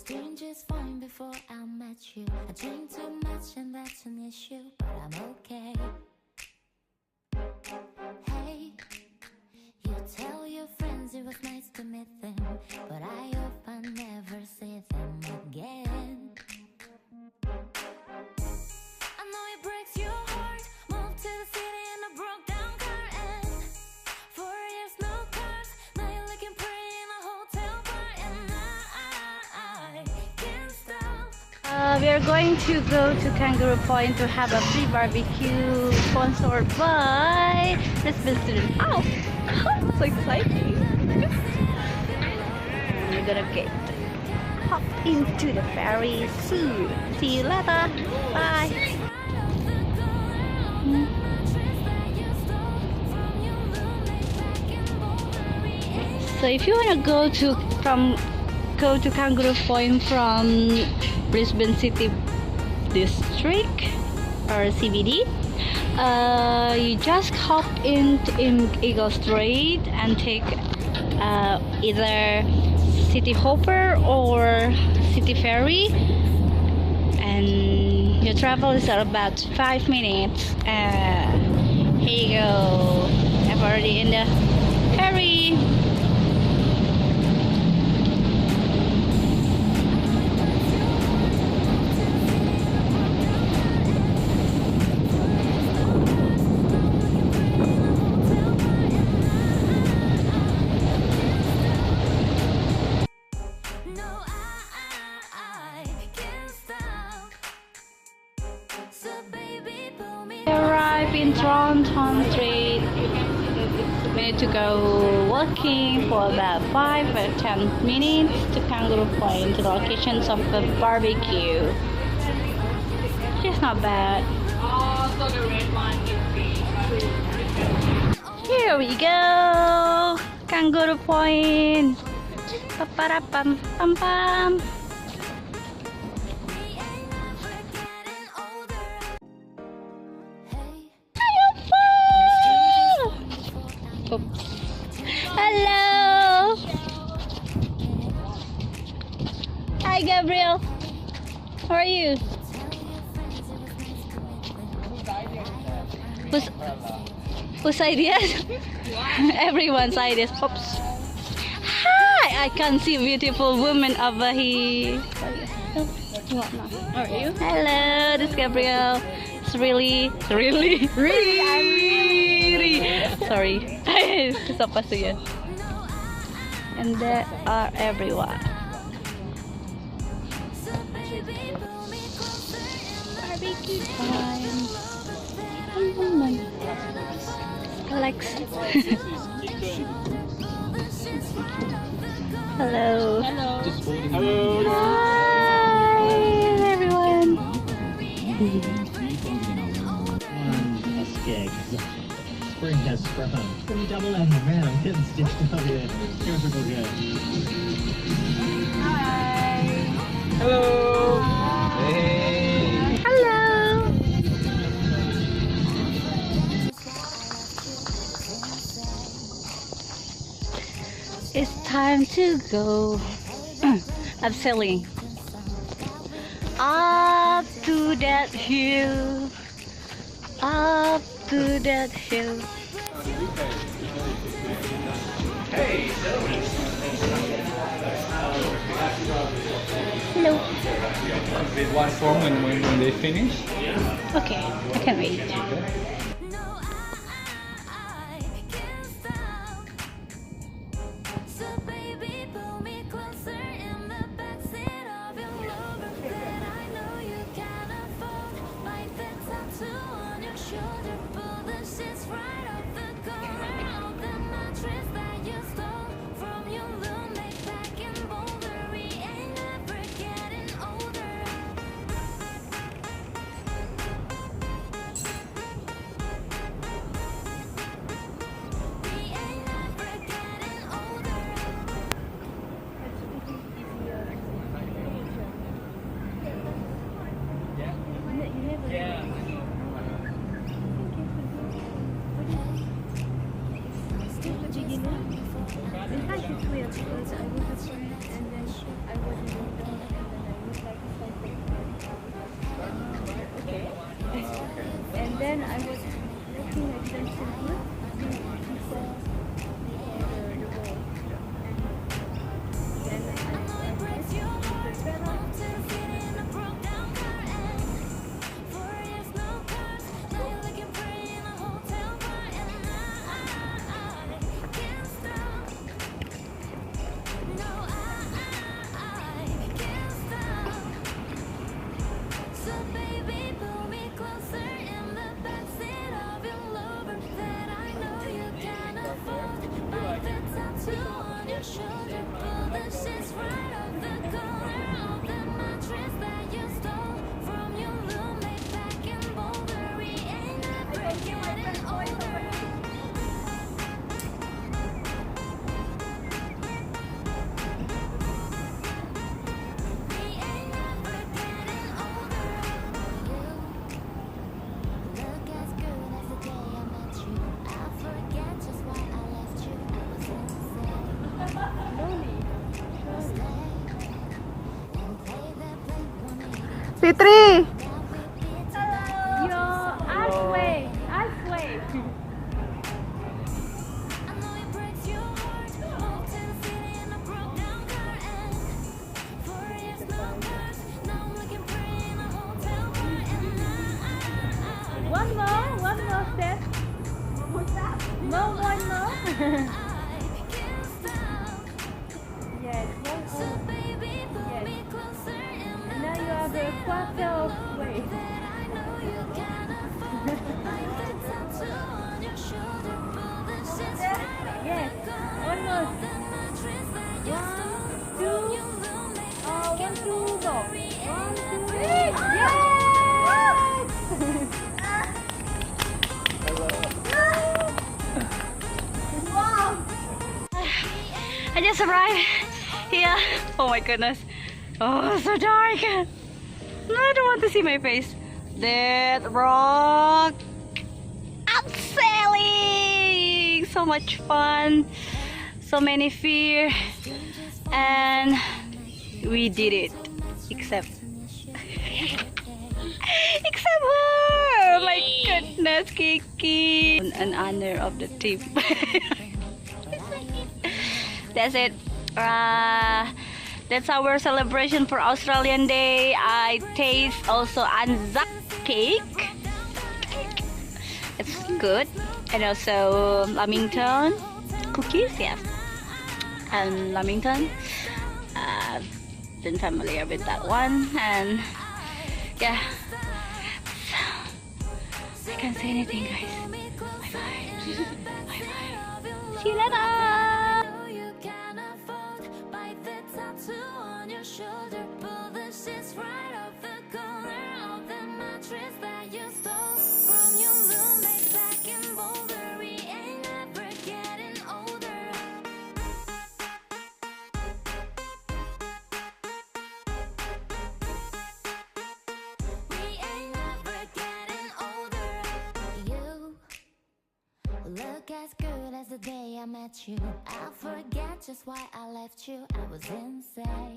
was doing just fine before I met you. I drink too much and that's an issue, but I'm okay. Hey, you tell your friends it was nice to meet them, but I hope I never see them again. I know it breaks your heart. Moved to the city in a broke down car, and 4 years no cars. Now you're looking pretty in a hotel bar, and I can't stop. We are going to go to Kangaroo Point to have a free barbecue sponsored by Brisbane Student Hub. So exciting! We're gonna hop into the ferry soon. See you later. Bye. So if you wanna go to Kangaroo Point from Brisbane City District or CBD, you just hop into Eagle Strait and take either City Hopper or City Ferry, and your travel is about 5 minutes. Here you go. I'm already in the ferry. In Toronto Street, we need to go walking for about 5 or 10 minutes to Kangaroo Point, to the locations of the barbecue. It's not bad. Here we go, Kangaroo Point. Pa-pa-da-pam, pam-pam. Oops. Hello. Hi, Gabriel. How are you? Whose ideas? Everyone's ideas. Oops. Hi. I can see beautiful woman over here. How are you? Hello. This is Gabriel. It's really. Sorry. Kesapa sih ya. And there are everyone. Barbecue time. Alex. Hello. Hello. Hi everyone. Spring has sprung. Can we double that? Man, I'm getting stitched up here. Yours will go good. Hi. Hello. Hey. Hello. It's time to go abseiling up to that hill. Up to that hill. Hello. With one form when they finish. Okay, I can wait. In fact, it's weird because I was a friend and then I wasn't. Fitri! One more step. No, one more. Yes, one more. Yes. And now you have a quarter of way. Yes, almost. 1, 2, 1, 2, go. 1, 2, 3. Yes! I just arrived here. Oh my goodness. Oh, so dark. I don't want to see my face. That rock. Abseiling. So much fun. So many fear. And we did it. Except her. My goodness, Kiki. An honor of the team. That's it. That's our celebration for Australian Day. I taste also Anzac cake. It's good. And also Lamington cookies, yes. And Lamington. Been familiar with that one. And yeah. So, I can't say anything, guys. Bye bye. Bye bye. See you later. Shoulder, pull the sheets right off the corner of the mattress that you stole from your roommate back in Boulder. We ain't never getting older. We ain't never getting older. You look as good as the day I met you. I forget just why I left you. I was insane.